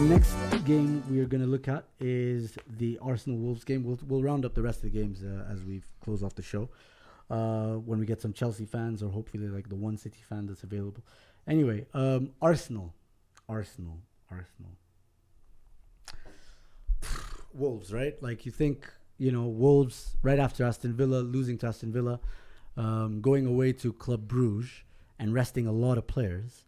the next game we are going to look at is the Arsenal Wolves game. We'll round up the rest of the games as we close off the show. When we get some Chelsea fans or hopefully like the one City fan that's available. Anyway, Arsenal. Wolves, right? Like you think, Wolves right after Aston Villa, losing to Aston Villa, going away to Club Bruges and resting a lot of players,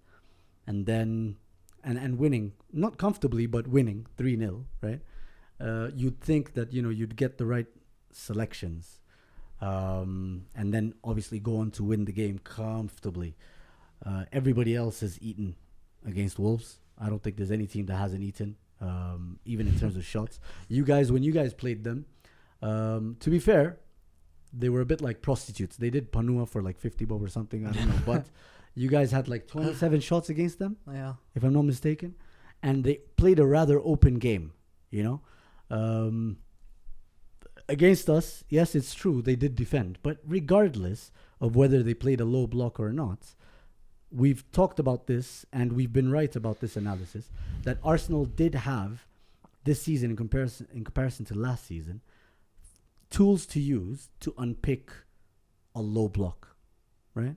and then and winning, not comfortably, but winning 3-0, right? You'd think that, you'd get the right selections, and then obviously go on to win the game comfortably. Everybody else has eaten against Wolves. I don't think there's any team that hasn't eaten, even in terms of shots. When you guys played them, to be fair, they were a bit like prostitutes. They did Panua for like 50 bob or something, I don't know, but you guys had like 27 shots against them, if I'm not mistaken, and they played a rather open game, against us. Yes, it's true, they did defend, but regardless of whether they played a low block or not, we've talked about this and we've been right about this analysis that Arsenal did have this season in comparison to last season tools to use to unpick a low block, right?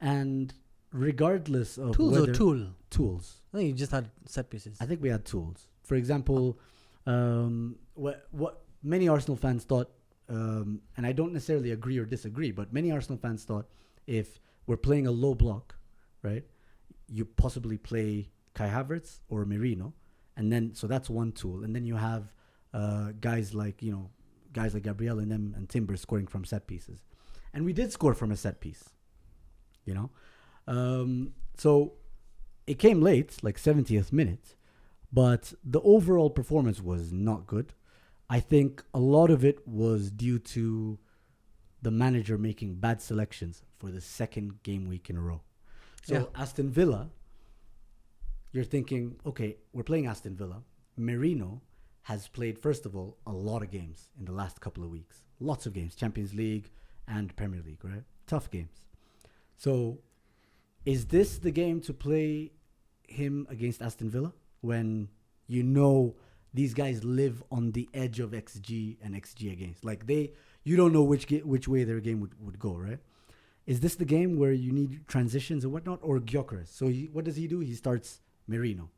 And regardless of tools. No, you just had set pieces. I think we had tools. For example, what many Arsenal fans thought, and I don't necessarily agree or disagree, but many Arsenal fans thought if we're playing a low block, right, you possibly play Kai Havertz or Merino, and then so that's one tool, and then you have guys like Gabriel and them and Timber scoring from set pieces, and we did score from a set piece. So it came late, like 70th minute, but the overall performance was not good. I think a lot of it was due to the manager making bad selections for the second game week in a row. So Aston Villa, you're thinking, okay, we're playing Aston Villa. Merino has played, first of all, a lot of games in the last couple of weeks. Lots of games, Champions League and Premier League, right? Tough games. So is this the game to play him against Aston Villa when these guys live on the edge of XG and XG against? Like you don't know which way their game would go, right? Is this the game where you need transitions and whatnot, or Gyökeres? So what does he do? He starts Merino.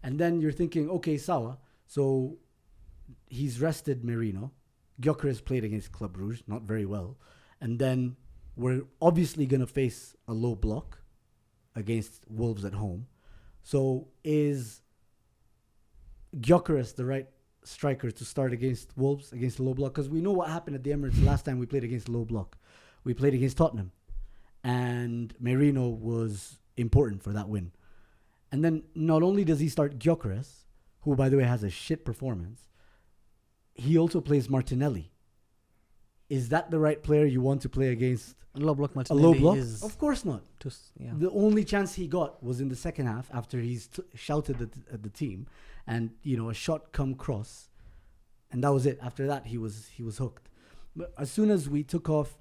And then you're thinking, okay, Sawa. So he's rested Merino. Gyökeres played against Club Brugge, not very well. And then we're obviously going to face a low block against Wolves at home. So is Gyökeres the right striker to start against Wolves, against the low block? Because we know what happened at the Emirates last time we played against the low block. We played against Tottenham, and Merino was important for that win. And then not only does he start Gyökeres, who, by the way, has a shit performance, he also plays Martinelli. Is that the right player you want to play against? A low block Martinelli. A low block? Of course not. Yeah. The only chance he got was in the second half after he's shouted at the team, and a shot come cross, and that was it. After that, he was hooked. But as soon as he took off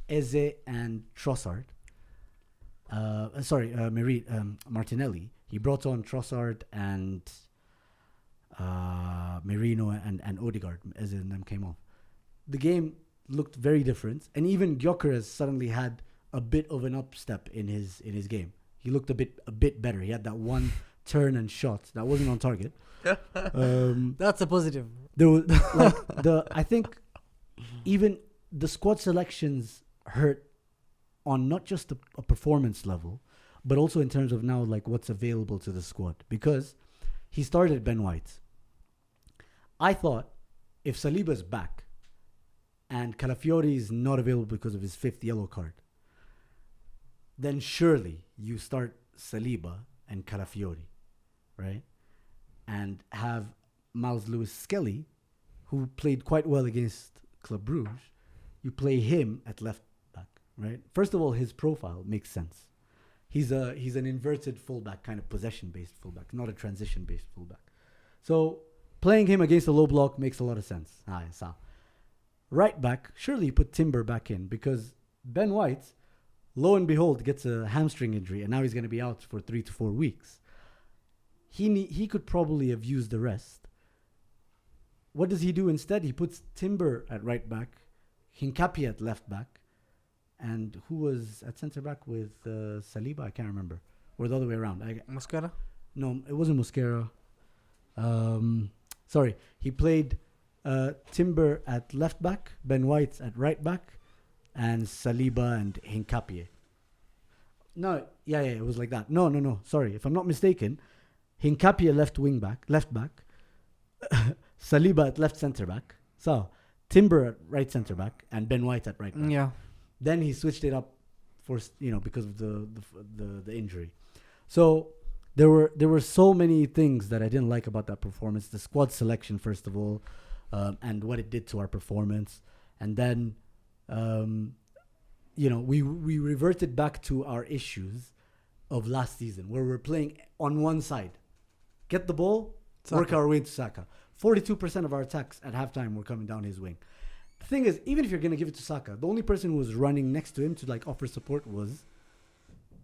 Eze and Trossard, Martinelli, he brought on Trossard and Merino and Odegaard. Eze and them came off. The game looked very different, and even Gyökeres suddenly had a bit of an upstep in his game. He looked a bit better. He had that one turn and shot that wasn't on target. That's a positive. There was I think even the squad selections hurt on not just a performance level, but also in terms of now like what's available to the squad, because he started Ben White. I thought if Saliba's back and Calafiori is not available because of his 5th yellow card, then surely you start Saliba and Calafiori, right? And have Miles Lewis-Skelly, who played quite well against Club Brugge, you play him at left back, right? First of all, his profile makes sense. He's an inverted fullback, kind of possession-based fullback, not a transition-based fullback. So playing him against a low block makes a lot of sense. Right back, surely you put Timber back in, because Ben White, lo and behold, gets a hamstring injury, and now he's going to be out for 3 to 4 weeks. he could probably have used the rest. What does he do instead? He puts Timber at right back, Hincapié at left back, and who was at centre back with Saliba? I can't remember. Or the other way around. Mosquera? No, it wasn't Mosquera. Sorry, he played Timber at left back, Ben White at right back, and Saliba and Hincapié. No, yeah, it was like that. No. Sorry, if I'm not mistaken, Hincapié left back, Saliba at left centre back. So Timber at right centre back and Ben White at right back. Yeah. Then he switched it up for because of the injury. So there were so many things that I didn't like about that performance. The squad selection, first of all, and what it did to our performance, and then we reverted back to our issues of last season, where we're playing on one side, get the ball, work our way into Saka. 42% of our attacks at halftime were coming down his wing. The thing is, even if you're going to give it to Saka, the only person who was running next to him to offer support was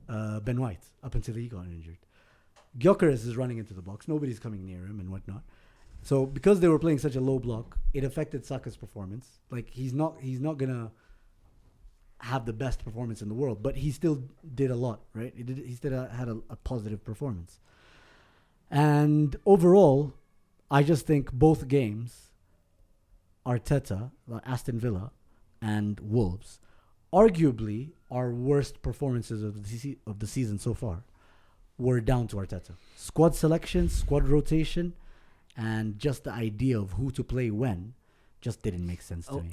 Ben White, up until he got injured. Gyökeres is running into the box. Nobody's coming near him and whatnot. So because they were playing such a low block, it affected Saka's performance. He's not going to have the best performance in the world, but he still did a lot, right? He still had a positive performance. And overall, I just think both games, Arteta, Aston Villa, and Wolves, arguably our worst performances of the season so far, were down to Arteta. Squad selection, squad rotation, and just the idea of who to play when just didn't make sense to me.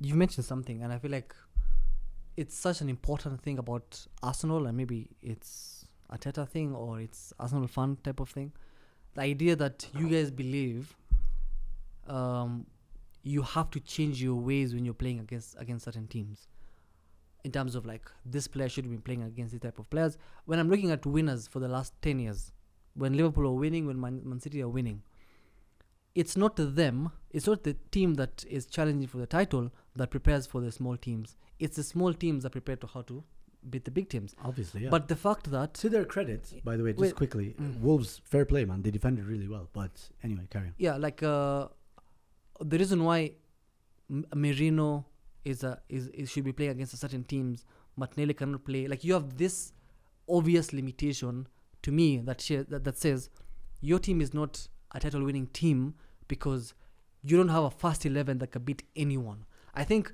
You mentioned something, and I feel like it's such an important thing about Arsenal, and maybe it's Arteta thing or it's Arsenal fan type of thing. The idea that you guys believe you have to change your ways when you're playing against certain teams. In terms of this player should be playing against this type of players. When I'm looking at winners for the last 10 years, when Liverpool are winning, when Man City are winning, it's not them, it's not the team that is challenging for the title that prepares for the small teams. It's the small teams that prepare to how to beat the big teams. Obviously, yeah. But the fact that... To their credit, by the way, just quickly, Wolves, fair play, man. They defended really well. But anyway, carry on. Yeah, the reason why Merino should be playing against certain teams, Martinelli cannot play. You have this obvious limitation to me that says your team is not a title-winning team because you don't have a first 11 that can beat anyone. I think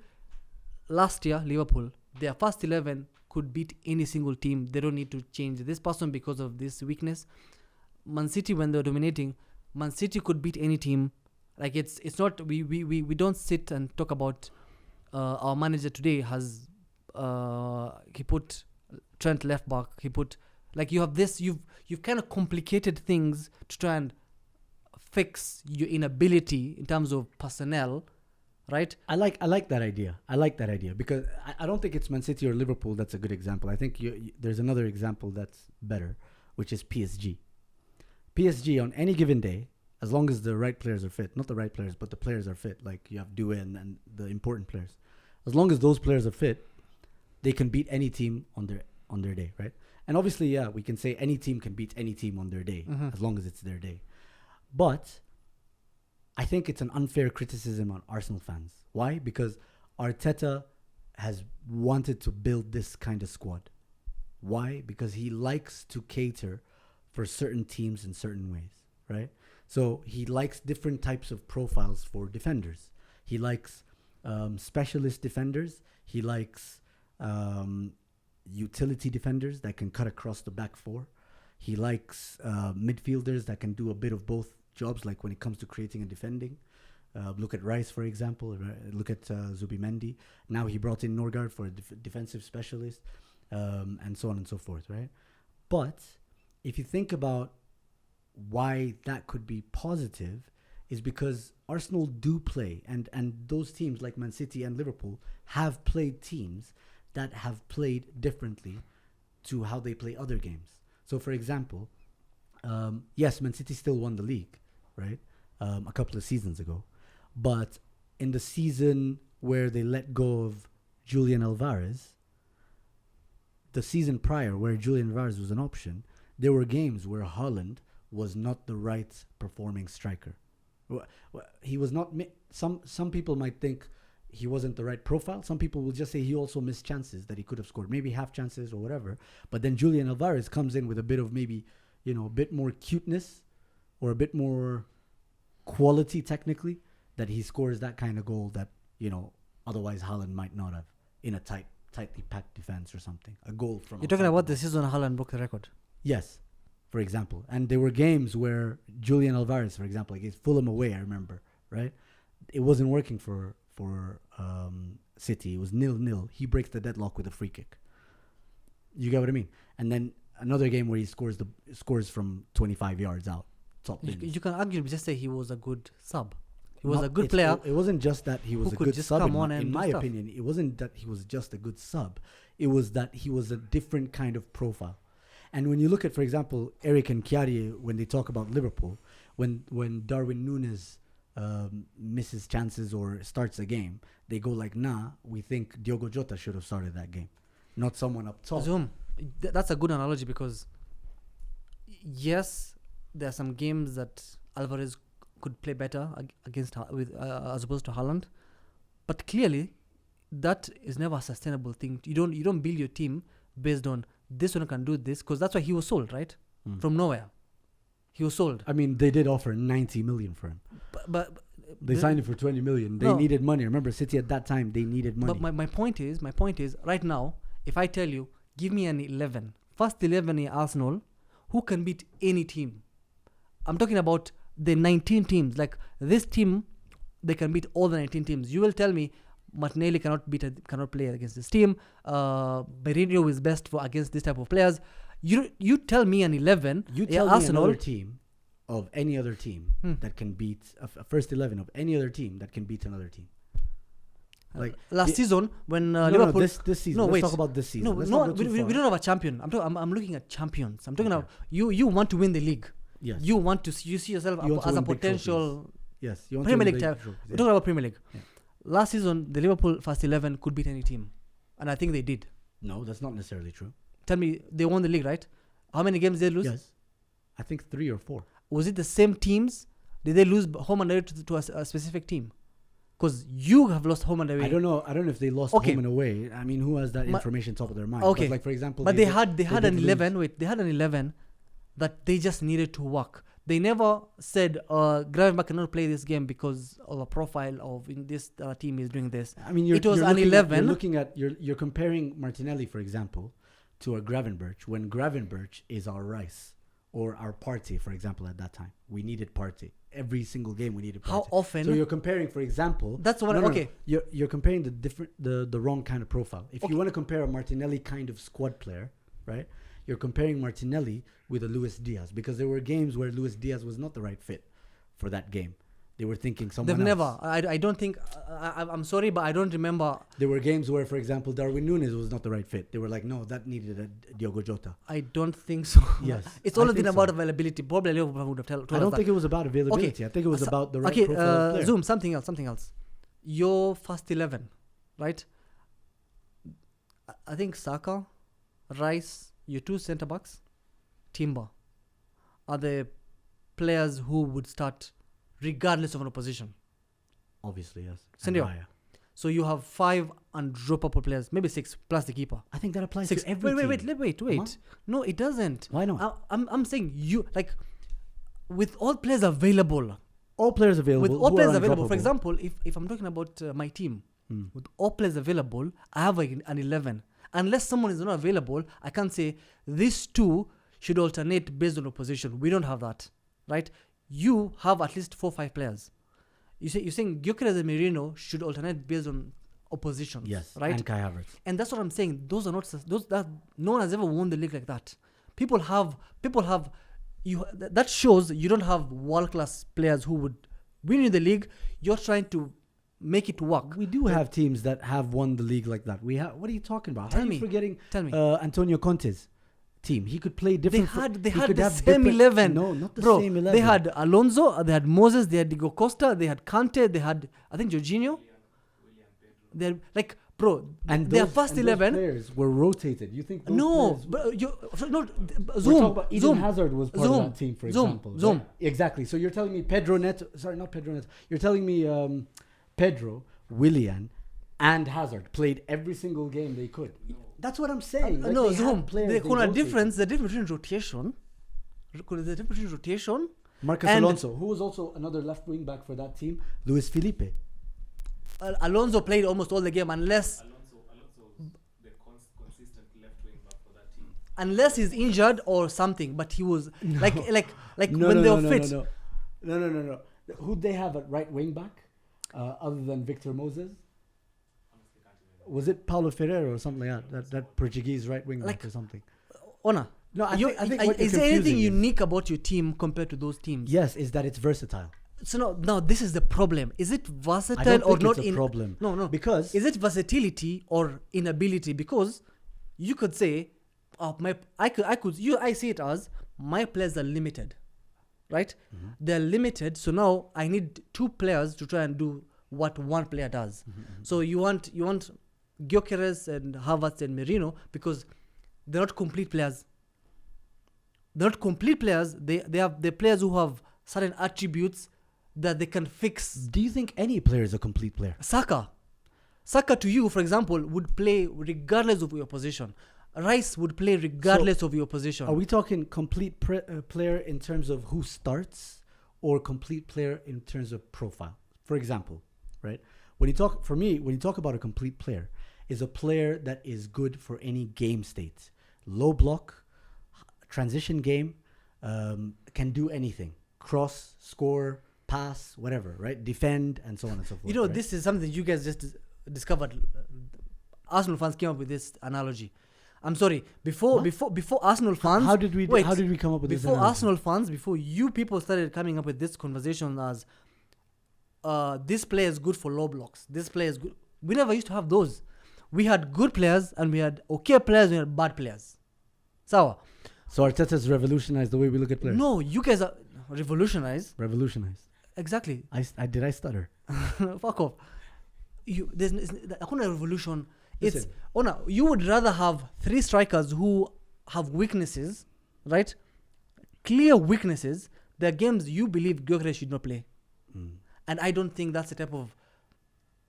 last year, Liverpool, their first 11 could beat any single team. They don't need to change this person because of this weakness. Man City, when they're dominating, Man City could beat any team. It's not, we don't sit and talk about our manager today has he put Trent left back, he put you have this, you've kind of complicated things to try and fix your inability in terms of personnel, right? I like that idea. I like that idea because I don't think it's Man City or Liverpool that's a good example. I think there's another example that's better, which is PSG. PSG on any given day, as long as the right players are fit, not the right players, but the players are fit, you have Doué and the important players. As long as those players are fit, they can beat any team on their day, right? And obviously, yeah, we can say any team can beat any team on their day, as long as it's their day. But I think it's an unfair criticism on Arsenal fans. Why? Because Arteta has wanted to build this kind of squad. Why? Because he likes to cater for certain teams in certain ways, right? So he likes different types of profiles for defenders. He likes specialist defenders. He likes utility defenders that can cut across the back four. He likes midfielders that can do a bit of both jobs, when it comes to creating and defending. Look at Rice, for example. Look at Zubimendi. Now he brought in Norgard for a defensive specialist, and so on and so forth, right? But if you think about why that could be positive, is because Arsenal do play, and those teams like Man City and Liverpool have played teams that have played differently to how they play other games. So, for example, yes, Man City still won the league, right? A couple of seasons ago. But in the season where they let go of Julian Alvarez, the season prior where Julian Alvarez was an option, there were games where Haaland was not the right performing striker. He was not. Some people might think he wasn't the right profile. Some people will just say he also missed chances that he could have scored, maybe half chances or whatever. But then Julian Alvarez comes in with a bit of maybe, a bit more cuteness or a bit more quality technically, that he scores that kind of goal that, otherwise Haaland might not have in a tightly packed defense or something. A goal from... You're talking about the season Haaland broke the record? Yes, for example. And there were games where Julian Alvarez, for example, against Fulham away, I remember, right? It wasn't working for City. It was 0-0. He breaks the deadlock with a free kick. You get what I mean? And then another game where he scores from 25 yards out. You can arguably just say he was a good sub. He was a good player. It wasn't just that he was a good sub. In my opinion, it wasn't that he was just a good sub. It was that he was a different kind of profile. And when you look at, for example, Eric and Kiarie, when they talk about Liverpool, when Darwin Núñez misses chances or starts a game, they go like, we think Diogo Jota should have started that game, not someone up top. Zuhum, that's a good analogy because, yes, there are some games that Alvarez could play better against as opposed to Haaland, but clearly that is never a sustainable thing. You don't build your team based on this one can do this, because that's why he was sold, right? From nowhere. He was sold. I mean, they did offer 90 million for him. But they signed him for 20 million. They needed money. Remember, City at that time, they needed money. But my point is, right now, if I tell you, give me an 11, first 11 in Arsenal, who can beat any team? I'm talking about the 19 teams. Like this team, they can beat all the 19 teams. You will tell me Martinelli cannot play against this team. Mourinho is best for against this type of players. You tell me an 11. You tell me another team of any other team that can beat a first 11 of any other team that can beat another team. Like last season when Liverpool. This season. Let's talk about this season. We don't have a champion. I'm looking at champions. I'm talking about you want to win the league. Yes. You see yourself as a potential. Yes. Premier League. We're talking about Premier League. Yeah. Last season, the Liverpool first 11 could beat any team, and I think they did. No, that's not necessarily true. Tell me, they won the league, right? How many games did they lose? Yes, I think 3 or 4. Was it the same teams? Did they lose home and away to a specific team? Because you have lost home and away. I don't know if they lost home and away. I mean, who has that information top of their mind? Okay, but like for example, but they had an 11. Wait, they had an 11 that they just needed to work. They never said Gravenberch cannot play this game because of a profile of in this team is doing this. I mean, it was an 11. You're comparing Martinelli, for example, to a Gravenberch when Gravenberch is our Rice or our Partey, for example. At that time, we needed Partey every single game. We needed Partey. How often? So you're comparing, for example. That's what. No. You're comparing the wrong kind of profile. If you want to compare a Martinelli kind of squad player, right? You're comparing Martinelli with a Luis Diaz because there were games where Luis Diaz was not the right fit for that game. They were thinking someone else. They've never. I don't think. I'm sorry, but I don't remember. There were games where, for example, Darwin Núñez was not the right fit. They were like, no, that needed a Diogo Jota. I don't think so. Yes. It's all been about availability. Probably Liverpool would have told us. I don't think it was about availability. Okay. I think it was about the right profile of player. Zoom, something else. Your first 11, right? I think Saka, Rice, your 2 centre-backs, Timber, are the players who would start regardless of an opposition. Obviously, yes. Sendio. So you have 5 undroppable players, maybe 6 plus the keeper. I think that applies 6. to every team. Wait. Huh? No, it doesn't. Why not? I'm saying you like with all players available. All players available. With all players available. For example, if I'm talking about my team, with all players available, I have an 11. Unless someone is not available, I can't say these 2 should alternate based on opposition. We don't have that, right? You have at least 4 or 5 players. You're saying Gyökeres and Merino should alternate based on oppositions. Yes, right? and Kai Havertz. And that's what I'm saying. Those are not that no one has ever won the league like that. People have you. That shows you don't have world class players who would win you the league. You're trying to make it work. We do have teams that have won the league like that. We have. What are you talking about? Tell How are me. you forgetting? Tell me. Antonio Conte's team. He could play different. They had the same 11. No, not the Bro, same 11. They had Alonso. They had Moses. They had Diego Costa. They had Kante. They had I think Jorginho. They had, like bro. And their those, first and 11. those players were rotated. You think those No, players, but we're talking Zoom. about Eden Hazard was part of that team, for example. Zoom. Right? Exactly. So you're telling me not Pedro Neto. You're telling me Pedro, Willian, and Hazard played every single game they could. That's what I'm saying. Like, No, they had Zoom. players The they rotated. difference between rotation. The difference between rotation. Marcus and Alonso, who was also another left wing back for that team. Luis Felipe. Alonso played almost all the game unless the consistent left wing back for that team. unless he's injured or something. But he was like No, when no, they no, were no, fit. No. Who'd they have at right wing back other than Victor Moses? Was it Paulo Ferreira or something like that? That Portuguese right wing back or something? Ona. No, I think what you're is there anything confusing is- unique about your team compared to those teams? Yes, is that it's versatile. So now this is the problem. Is it I versatile don't or think not? it's a problem. No. Because Is it versatility or inability? Because you could say, I see it as my players are limited, right? Mm-hmm. They're limited. So now I need two players to try and do what one player does. So you want Gyökeres and Havertz and Merino because they're not complete players. They're not complete players. They're players who have certain attributes that they can fix. do you think any player is a complete player? Saka to you, for example, would play regardless of your position. Rice would play regardless of your position. Are we talking complete player in terms of who starts or complete player in terms of profile? For example, right? When you talk about a complete player, is a player that is good for any game state. Low block, transition game, can do anything. Cross, score, pass, whatever, right? Defend, and so on and so forth. right? This is something you guys just discovered. Arsenal fans came up with this analogy. I'm sorry. Before Arsenal fans, How did we come up with this? before analogy? Arsenal fans, before you people started coming up with this conversation as this player is good for low blocks. This player is good. We never used to have those. We had good players and we had okay players. We had bad players. So Arteta's revolutionized the way we look at players. no, you guys are revolutionized. Revolutionized. Exactly. Did I stutter? Fuck off. There's a revolution. Listen. You would rather have three strikers who have weaknesses, right? Clear weaknesses. There are games you believe Gyökeres should not play. And I don't think that's the type of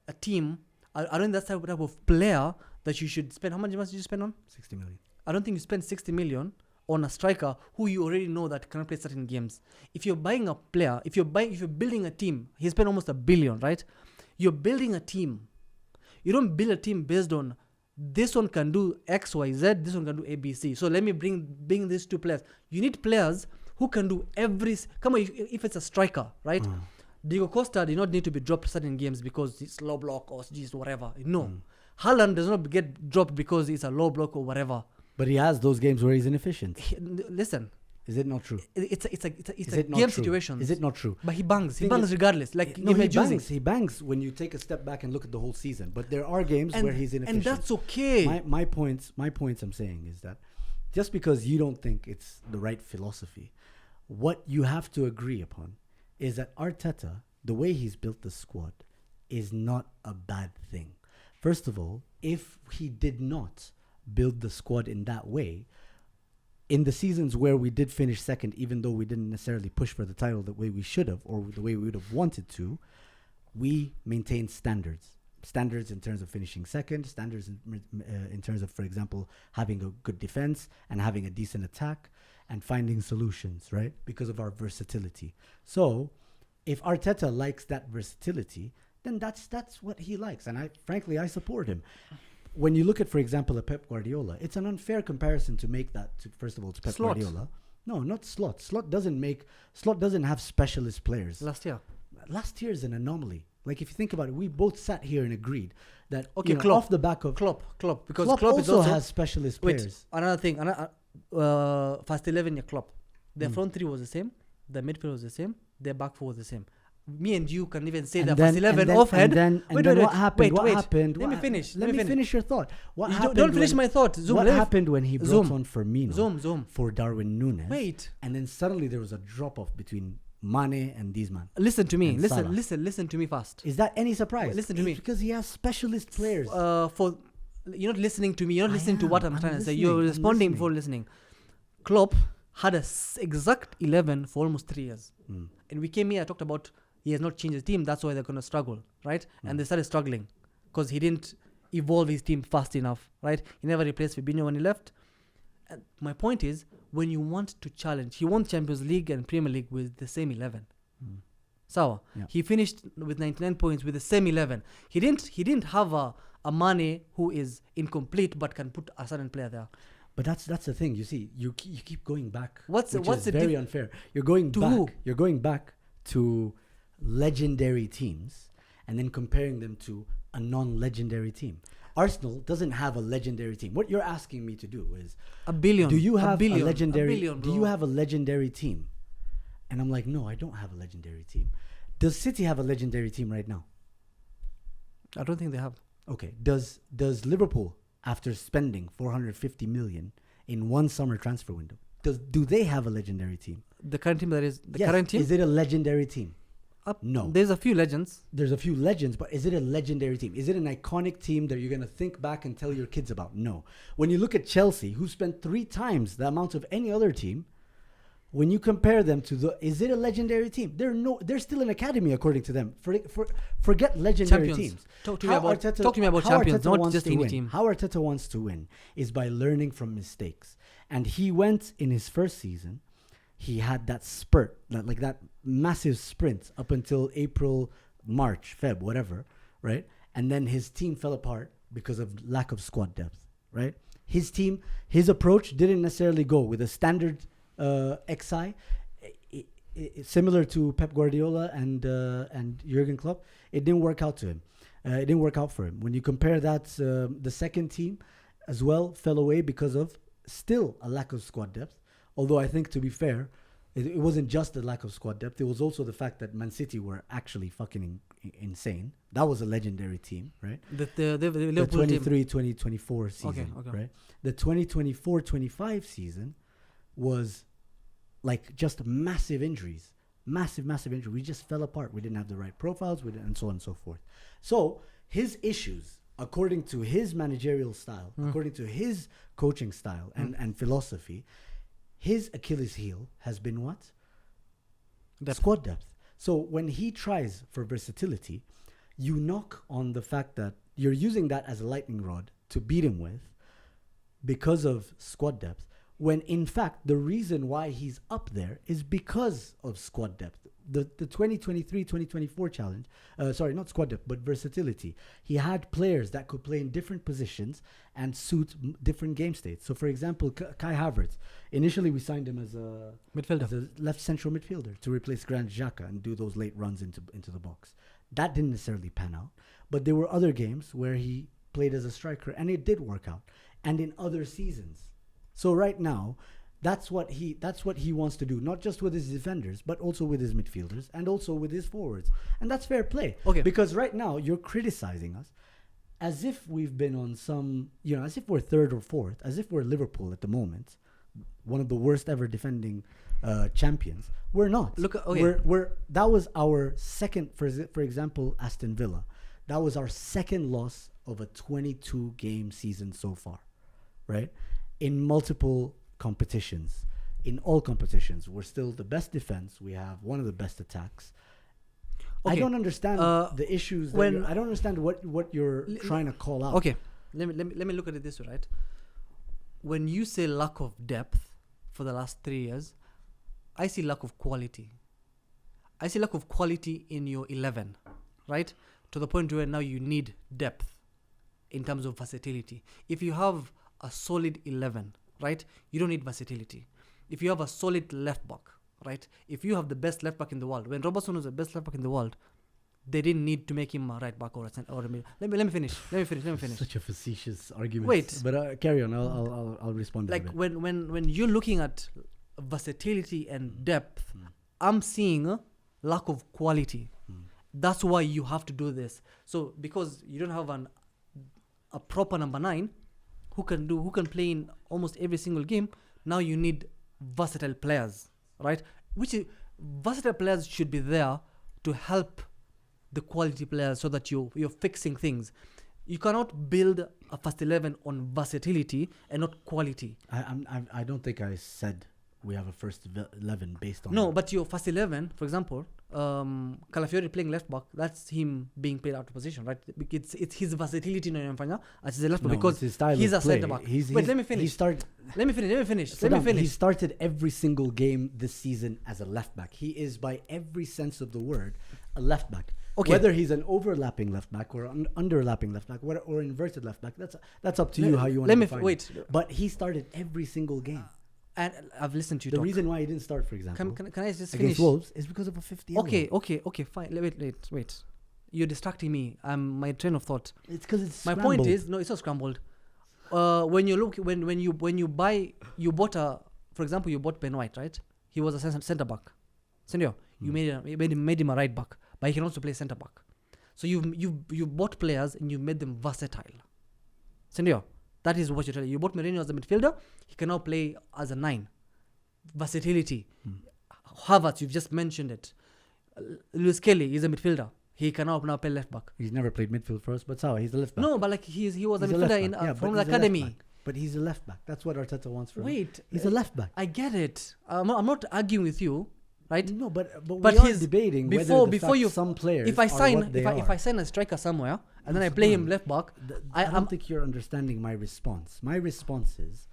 a team. I don't think that's the type of player that you should spend. How much did you spend on? 60 million. I don't think you spend 60 million on a striker who you already know that cannot play certain games. If you're buying a player, if you're building a team, he spent almost $1 billion, right? You're building a team. You don't build a team based on this one can do X, Y, Z, this one can do A, B, C. So let me bring these two players. You need players who can do if it's a striker, right? Diego Costa did not need to be dropped certain games because it's low block or just whatever. No. Haaland does not get dropped because it's a low block or whatever. But he has those games where he's inefficient. Listen, Is it not true? it's Is a it not game true? situation. Is it not true? But he bangs. He Thing bangs is- regardless. Like No, he choosing. bangs. He bangs when you take a step back and look at the whole season. But there are games where he's inefficient. And that's okay. My points I'm saying is that just because you don't think it's the right philosophy, what you have to agree upon is that Arteta, the way he's built the squad, is not a bad thing. First of all, if he did not build the squad in that way, in the seasons where we did finish second, even though we didn't necessarily push for the title the way we should have or the way we would have wanted to, we maintained standards. Standards in terms of finishing second, standards in terms of, for example, having a good defense and having a decent attack and finding solutions, right? Because of our versatility. So if Arteta likes that versatility, then that's what he likes. And frankly, I support him. When you look at, for example, a Pep Guardiola, it's an unfair comparison to make that, first of all, to Pep Slot. Guardiola. No, not Slot. Slot doesn't have specialist players. Last year. Last year is an anomaly. Like, if you think about it, we both sat here and agreed that Klopp. off the back of Klopp. Because Klopp Klopp is also also has specialist wait, players. another thing. First 11 year Klopp. Their front three was the same. The midfield was the same. Their back four was the same. Me and you can even say that first 11 offhead. What happened? What happened? Let me finish. Let me finish your thought. What You happened? don't finish my thought. Zoom. What happened when he brought Zoom. on Firmino Zoom. for Darwin Núñez? Wait. And then suddenly there was a drop off between Mane and these man. Listen to me. And Listen Salah. listen to me fast. Is that any surprise? Wait, listen to It's me. because he has specialist players. For you're not listening to me. You're not I listening to what I'm am. trying I'm to say. listening. You're I'm responding listening. before listening. Klopp had a exact 11 for almost 3 years. And we came here, I talked about he has not changed his team. That's why they're going to struggle, right? And they started struggling because he didn't evolve his team fast enough, right? He never replaced Fabinho when he left. And my point is, when you want to challenge, he won Champions League and Premier League with the same 11. Sawa. Yeah. He finished with 99 points with the same 11. He didn't have a Mane who is incomplete but can put a certain player there. But that's the thing. You see, you keep going back. What's which the is very unfair. You're going To back. who? You're going back to legendary teams and then comparing them to a non-legendary team. Arsenal doesn't have a legendary team. What you're asking me to do is, A billion. do you have billion, a legendary? billion, do you bro. have a legendary team? And I'm like, no, I don't have a legendary team. Does City have a legendary team right now? I don't think they have. Okay. Does Liverpool, after spending 450 million in one summer transfer window, do they have a legendary team? The current team that is the Yes. current team. Is it a legendary team? No. There's a few legends. There's a few legends, but is it a legendary team? Is it an iconic team that you're going to think back and tell your kids about? No. When you look at Chelsea, who spent 3 times the amount of any other team, when you compare them to is it a legendary team? They're still an academy according to them. Forget legendary Champions. teams. Talk to me How about how champions, Arteta not wants just to any win. team. How Arteta wants to win is by learning from mistakes. And he went in his first season, he had that spurt, that massive sprint up until April, March, Feb, whatever, right? And then his team fell apart because of lack of squad depth, right? His team, his approach didn't necessarily go with a standard XI, similar to Pep Guardiola and Jurgen Klopp. It didn't work out to him. It didn't work out for him. When you compare that, the second team as well fell away because of still a lack of squad depth. Although I think, to be fair, it wasn't just the lack of squad depth. It was also the fact that Man City were actually fucking insane. That was a legendary team, right? The The Liverpool team. 23-2024 season, Okay. right? The 2024-25 season was like just massive injuries. Massive injury. We just fell apart. We didn't have the right profiles, and so on and so forth. So his issues, according to his managerial style, according to his coaching style and philosophy, his Achilles heel has been what? Squad depth. So when he tries for versatility, you knock on the fact that you're using that as a lightning rod to beat him with because of squad depth, when in fact the reason why he's up there is because of squad depth. The 2023-2024 challenge, sorry, not squad depth, but versatility. He had players that could play in different positions and suit different game states. So for example, Kai Havertz, initially we signed him as a Midfielder. as a left central midfielder to replace Granit Xhaka and do those late runs into the box. That didn't necessarily pan out, but there were other games where he played as a striker and it did work out, and in other seasons. So right now, that's what he wants to do, not just with his defenders, but also with his midfielders and also with his forwards. And that's fair play. Okay. Because right now you're criticizing us as if we've been on some, as if we're third or fourth, as if we're Liverpool at the moment, one of the worst ever defending champions. We're not. Look, okay. That was our second, for example, Aston Villa. That was our second loss of a 22 game season so far, right? In multiple competitions, in all competitions, we're still the best defense. We have one of the best attacks. I Okay. don't understand the issues. I don't understand what you're trying to call out. Okay, let me look at it this way, right? When you say lack of depth for the last 3 years, I see lack of quality. I see lack of quality in your 11, right? To the point where now you need depth in terms of versatility. If you have a solid 11, right, you don't need versatility. If you have a solid left back, right, if you have the best left back in the world, when Robertson was the best left back in the world, they didn't need to make him a right back or a mid. Let me finish. Such a facetious argument. Wait. But carry on. I'll respond. Like to it. when you're looking at versatility and depth, I'm seeing a lack of quality. That's why you have to do this. So because you don't have a proper number 9 who can play in almost every single game, now you need versatile players, right? Which is versatile players should be there to help the quality players so that you're fixing things. You cannot build a first 11 on versatility and not quality. I don't think I said we have a first 11 based on No, that. but your first 11, for example, Calafiori playing left back, that's him being played out of position, right? It's his versatility as a left back, No, because it's his style he's of a play. centre back. He's, Wait, let me finish. Let me finish. He started every single game this season as a left back. He is, by every sense of the word, a left back. Okay. Whether he's an overlapping left back or an underlapping left back or inverted left back, that's up to you how you want to define it. But he started every single game. And I've listened to you The talk. reason why he didn't start, for example, Can I just against finish? Wolves is because of a 50 yellow. Okay, fine. Wait. You're distracting me. My train of thought. It's because it's My scrambled. point is, no, it's not scrambled. When you for example, you bought Ben White, right? He was a centre back. Senor, you made him a right back, but he can also play centre back. So you bought players and you made them versatile. Senor, that is what you're telling. You bought Mourinho as a midfielder. He can now play as a 9. Versatility. Havertz, you've just mentioned it. Lewis Kelly is a midfielder. He can now play left back. He's never played midfield for us, but so he's a left back. No, but like he was a He's midfielder from the academy. But he's a left back. That's what Arteta wants from him. Wait, He's a left back. I get it. I'm not arguing with you, right? No, but we But are his- debating before whether some players If I sign are. I sign a striker somewhere and then I play him left back, I don't think you're understanding my response. My response is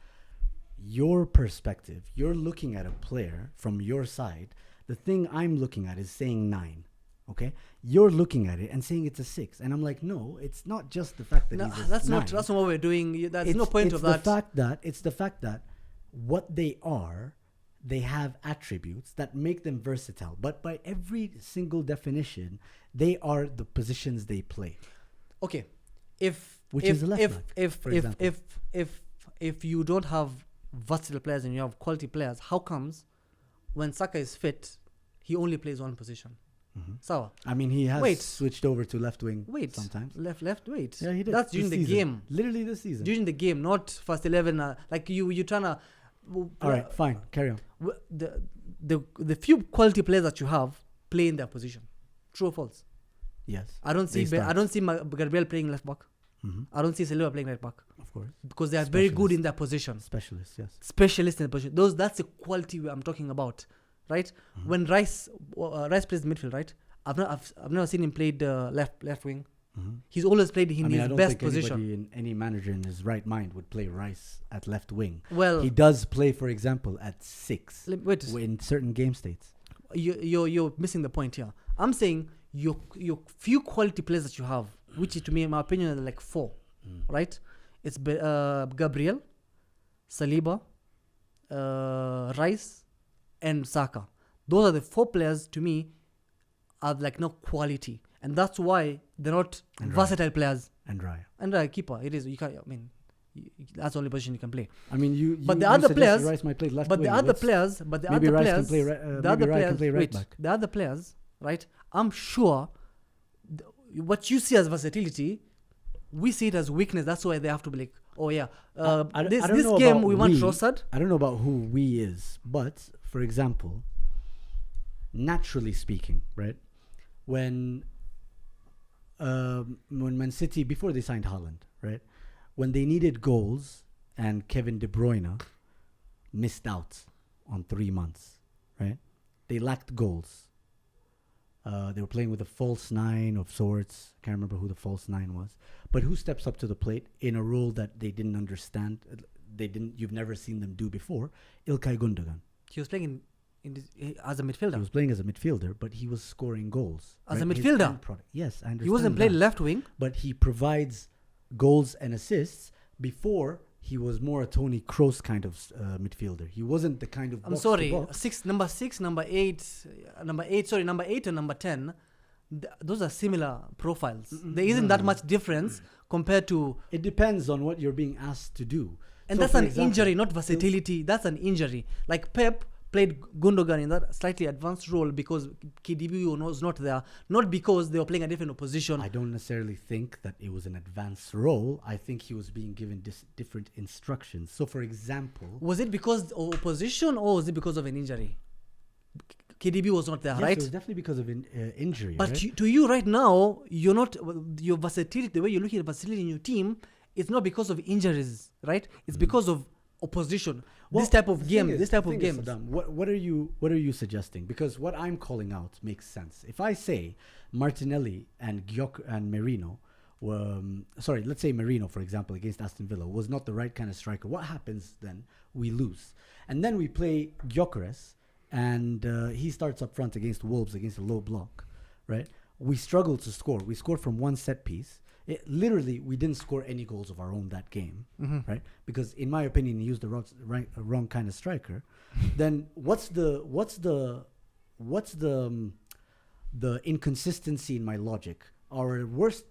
your perspective. You're looking at a player from your side. The thing I'm looking at is saying 9. Okay, you're looking at it and saying it's a 6, and I'm like, no, it's not just the fact that he's a that's 9. not what we're doing. There's no point of that. It's the fact that what they are, they have attributes that make them versatile. But by every single definition, they are the positions they play. Okay, Which is a left back, for example. if you don't have versatile players and you have quality players, how comes when Saka is fit, he only plays one position? So I mean, he has Wait. switched over to left wing wait, sometimes. left. Wait, Yeah, he did. That's this during the season. game. Literally this season. During the game, not first 11. Like you trying to. All right, fine. Carry on. The few quality players that you have play in their position. True or false? Yes. I don't see Gabriel playing left back. I don't see Silva playing right back Of course. because they are very good in their position. Specialists, yes. Specialists in the position. That's the quality I'm talking about, right? When Rice plays midfield, right? I've never seen him play the left wing. He's always played in his I don't best think position. any manager in his right mind would play Rice at left wing. Well, He does play, for example, at 6 wait, in certain game states. you're missing the point here. I'm saying your few quality players that you have, which to me, in my opinion, are like 4, right? It's Gabriel, Saliba, Rice, and Saka. Those are the 4 players to me are like no quality, and that's why they're not And versatile players. And Raya. And keeper, it is. You can't. I mean, that's the only position you can play. I mean, But the you other suggested players- Rice might play left But wing. the other players, maybe Rice can play right back. the other players, right? I'm sure what you see as versatility, we see it as weakness. That's why they have to be like, oh yeah, I don't this know game about we want we. Trossard. I don't know about who we is, but for example, naturally speaking, right? When Man City, before they signed Haaland, right? When they needed goals and Kevin De Bruyne missed out on 3 months, right? They lacked goals. They were playing with a false 9 of sorts. I can't remember who the false 9 was. But who steps up to the plate in a role that they didn't understand? You've never seen them do before. İlkay Gundogan. He was playing as a midfielder. He was playing as a midfielder, but he was scoring goals. As a His midfielder? end product. Yes, I understand. He wasn't playing that. left wing. But he provides goals and assists. Before, he was more a Toni Kroos kind of midfielder. He wasn't the kind of I'm box sorry, to box. number 8, number 8 and number 10. Those are similar profiles. There isn't that much difference compared to. It depends on what you're being asked to do. And So that's for an example, injury, not versatility. That's an injury. Like Pep played Gundogan in that slightly advanced role because KDB was not there, not because they were playing a different opposition. I don't necessarily think that it was an advanced role. I think he was being given different instructions. So, for example, Was it because of opposition or was it because of an injury? KDB was not there, Yes, right? it was definitely because of injury. But right? to you right now, you're not your versatility. The way you're looking at versatility in your team, it's not because of injuries, right? It's because of opposition. This type of game. This type of games. Saddam, what are you suggesting? Because what I'm calling out makes sense. If I say Martinelli and Merino were, let's say Merino, for example, against Aston Villa was not the right kind of striker. What happens then? We lose, and then we play Gyökeres, and he starts up front against Wolves against a low block, right? We struggle to score. We scored from one set piece. Literally, we didn't score any goals of our own that game, right? Because in my opinion, he used the wrong kind of striker. Then what's the inconsistency in my logic? Our worst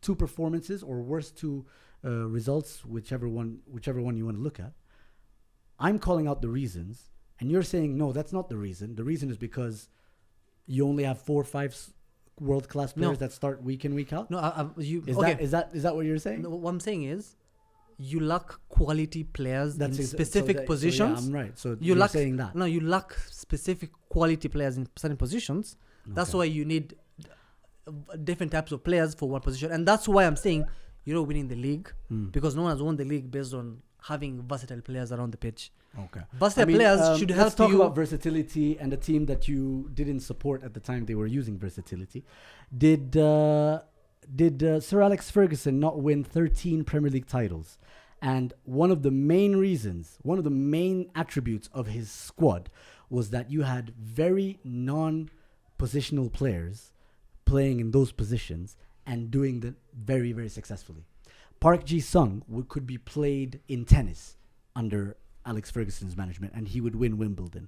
two performances or worst two results, whichever one you want to look at. I'm calling out the reasons, and you're saying no, that's not the reason. The reason is because you only have 4 or 5 world-class players that start week in, week out. No, Is that what you're saying? No, what I'm saying is, you lack quality players in specific positions. So I'm right. So you're saying that. No, you lack specific quality players in certain positions. Okay. That's why you need different types of players for one position, and that's why I'm saying you're not winning the league because no one has won the league based on having versatile players around the pitch. Okay. Versatile players should help you. Let's talk about versatility and the team that you didn't support at the time they were using versatility. Did Sir Alex Ferguson not win 13 Premier League titles? And one of the main attributes of his squad was that you had very non-positional players playing in those positions and doing that very, very successfully. Park Ji-sung could be played in tennis under Alex Ferguson's management, and he would win Wimbledon.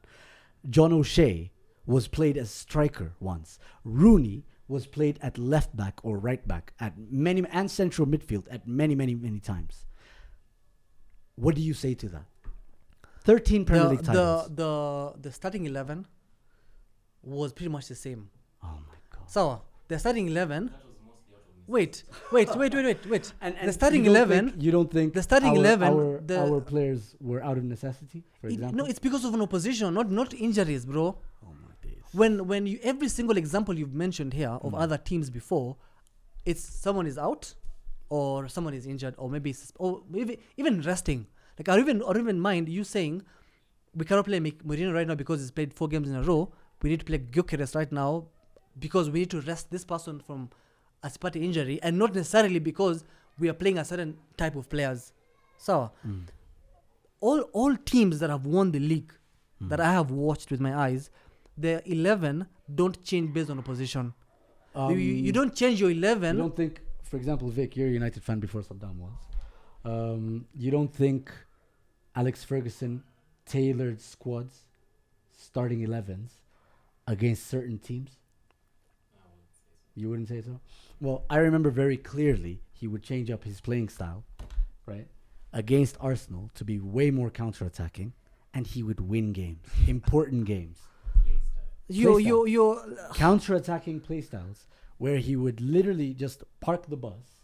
John O'Shea was played as striker once. Rooney was played at left back or right back and central midfield at many, many, many times. What do you say to that? 13 Premier League titles. The starting 11 was pretty much the same. Oh my God. So the starting 11. That was mostly out of Wait. And the starting 11. You don't think the starting 11. Our players were out of necessity, for example? No, it's because of an opposition, not injuries, bro. Oh my days. When you every single example you've mentioned here of other teams before, it's someone is out, or someone is injured, or maybe even resting. Like I don't even mind you saying we cannot play Mourinho right now because he's played 4 games in a row. We need to play Gyökeres right now because we need to rest this person from a spotty injury, and not necessarily because we are playing a certain type of players. So all teams that have won the league that I have watched with my eyes, their 11 don't change based on opposition. You don't change your 11. You don't think, for example, Vic, you're a United fan before Saddam was. You don't think Alex Ferguson tailored squads, starting 11s, against certain teams? You wouldn't say so? Well, I remember very clearly he would change up his playing style, right, against Arsenal to be way more counter-attacking, and he would win games, important games. Your counter-attacking playstyles where he would literally just park the bus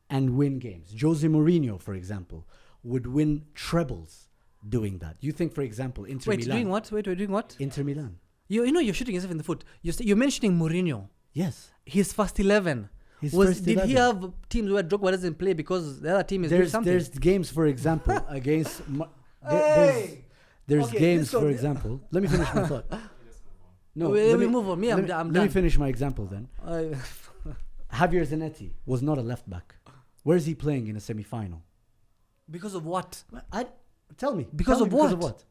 and win games. Jose Mourinho, for example, would win trebles doing that. You think, for example, Inter Milan. Doing what? Wait, doing what? Inter Milan. You're shooting yourself in the foot. You're mentioning Mourinho. Yes. His first 11. Did he have teams where Drogba doesn't play because the other team is doing something? There's games, for example, against... There's games, for example... Let me finish my thought. No, let me move on. I'm done. Let me finish my example then. Javier Zanetti was not a left back. Where is he playing in a semi-final? Because of what? Tell me. Because of what?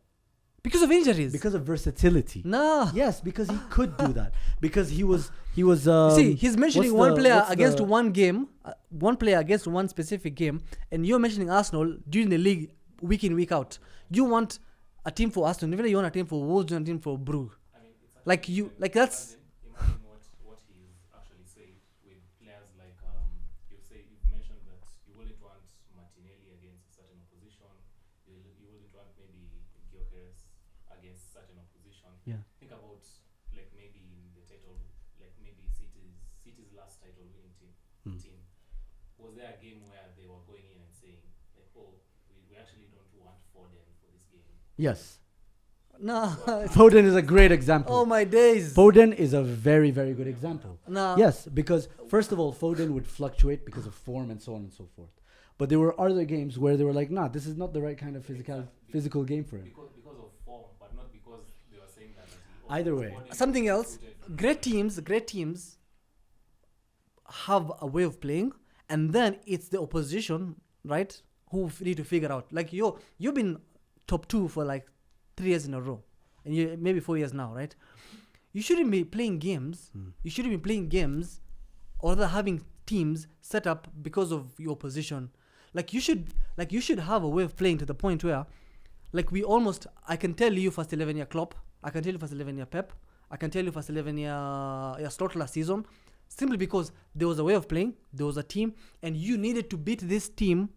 Because of injuries. Because of versatility. No. Yes, because he could do that. Because he was. See, he's mentioning one player against one game, one player against one specific game, and you're mentioning Arsenal during the league week in, week out. You want a team for Arsenal, even if you want a team for Wolves, you want a team for Brugge. That's. Imagine what he's actually saying with players like you've mentioned that you wouldn't want Martinelli against a certain opposition. You wouldn't want maybe Gyökeres against certain opposition. Yeah. Think about like maybe in the title, like maybe City's last title winning team. Was there a game where they were going in and saying like, oh, we actually don't want Foden for this game? Yes. No. Foden is a great example. Oh my days. Foden is a very, very good example. No. Yes, because first of all, Foden would fluctuate because of form and so on and so forth. But there were other games where they were like, nah, this is not the right kind of physical game for him. Because of form, but not because they were saying that. Either way. Something else. Great teams have a way of playing, and then it's the opposition, right, who need to figure out. Like you've been top 2 for like 3 years in a row, and you maybe 4 years now, right? You shouldn't be playing games. You shouldn't be playing games, or rather having teams set up because of your opposition. Like you should have a way of playing to the point where, like I can tell you first 11 year Klopp, I can tell you first 11 year Pep, I can tell you first 11 year Slot last season, simply because there was a way of playing, there was a team, and you needed to beat this team.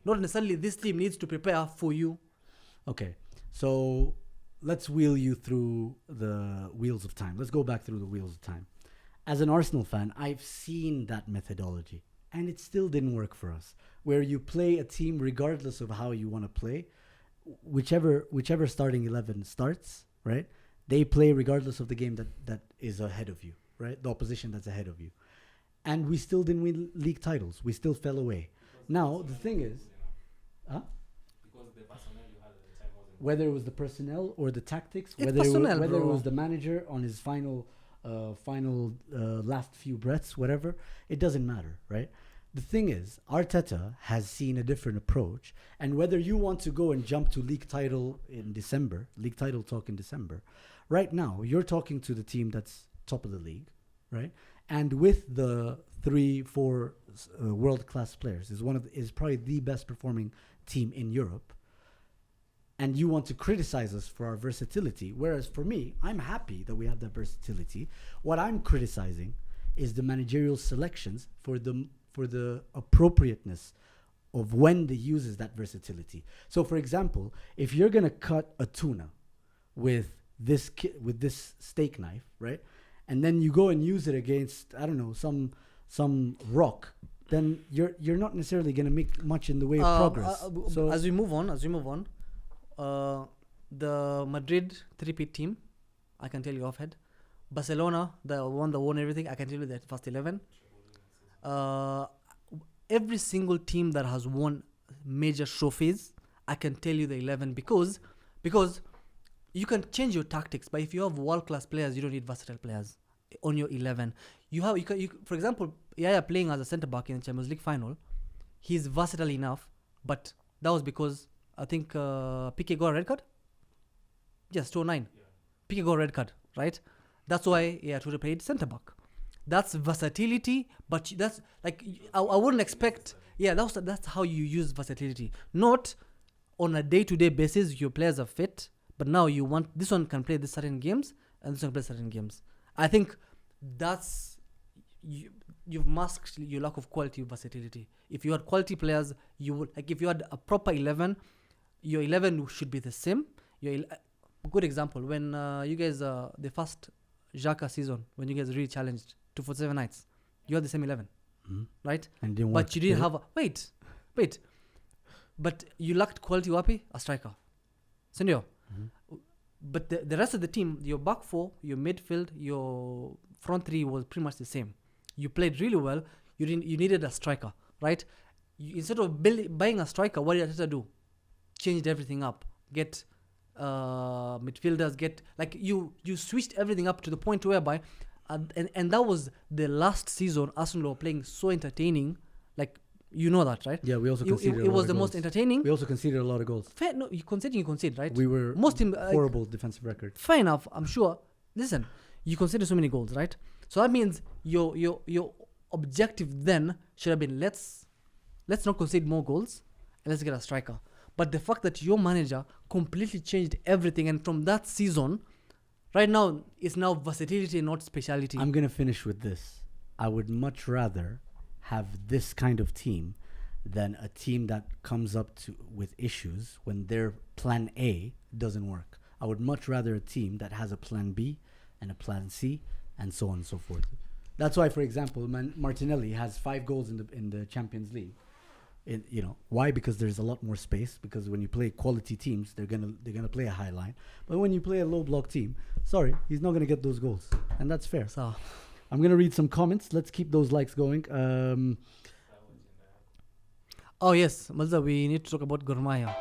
Not necessarily this team needs to prepare for you. Okay, so let's wheel you through the wheels of time. Let's go back through the wheels of time. As an Arsenal fan, I've seen that methodology, and it still didn't work for us, where you play a team regardless of how you want to play. Whichever starting 11 starts, right? They play regardless of the game that is ahead of you, right? The opposition that's ahead of you. And we still didn't win league titles. We still fell away. Now, the thing is... Because the personnel you had at the time wasn't... Whether it was the personnel or the tactics, It's whether personnel, it bro. was the manager on his final last few breaths, whatever, it doesn't matter, right? The thing is, Arteta has seen a different approach, and whether you want to go and jump to league title talk in December, right now you're talking to the team that's top of the league, right? And with the 3-4 world-class players, is probably the best performing team in Europe. And you want to criticize us for our versatility. Whereas for me, I'm happy that we have that versatility. What I'm criticizing is the managerial selections for the appropriateness of when they uses that versatility. So for example, if you're going to cut a tuna with this steak knife, right? And then you go and use it against, I don't know, some rock, then you're not necessarily going to make much in the way of progress. So as we move on, the Madrid 3-peat team, I can tell you off head. Barcelona, the one that won everything, I can tell you that first 11. Every single team that has won major trophies, I can tell you the 11 because you can change your tactics, but if you have world-class players, you don't need versatile players on your 11. For example, Yaya playing as a centre-back in the Champions League final, he's versatile enough, but that was because I think Piqué got a red card? Yes, 209. Yeah. Piqué got a red card, right? That's why Toure played centre-back. That's versatility, but that's like, I wouldn't expect... Yeah, that's how you use versatility. Not on a day-to-day basis, your players are fit, but now you want... This one can play this certain games, and this one can play certain games. I think that's... You've masked your lack of quality versatility. If you had quality players, you would... Like, if you had a proper 11... Your 11 should be the same. Good example, when you guys, the first Xhaka season, when you guys really challenged 247 nights, you had the same 11, right? And didn't but you didn't have wait. But you lacked quality wapi, a striker. Senor. But the rest of the team, your back four, your midfield, your front three was pretty much the same. You played really well. You needed a striker, right? Instead of buying a striker, what did Arteta do? Changed everything up. Get midfielders. You switched everything up to the point whereby, and that was the last season. Arsenal were playing so entertaining. Like, you know that, right? Yeah, we also conceded. It was the most entertaining. We also conceded a lot of goals. Fair, no, you concede, right? We were horrible defensive record. Fair enough, I'm sure. Listen, you conceded so many goals, right? So that means your objective then should have been let's not concede more goals and let's get a striker. But the fact that your manager completely changed everything, and from that season, right now, it's now versatility, not speciality. I'm going to finish with this. I would much rather have this kind of team than a team that comes up with issues when their plan A doesn't work. I would much rather a team that has a plan B and a plan C and so on and so forth. That's why, for example, Martinelli has 5 goals in the Champions League. Why? Because there's a lot more space. Because when you play quality teams, they're gonna play a high line. But when you play a low block team, sorry, he's not gonna get those goals, and that's fair. So I'm gonna read some comments. Let's keep those likes going. oh yes, Malza, we need to talk about Gor Mahia.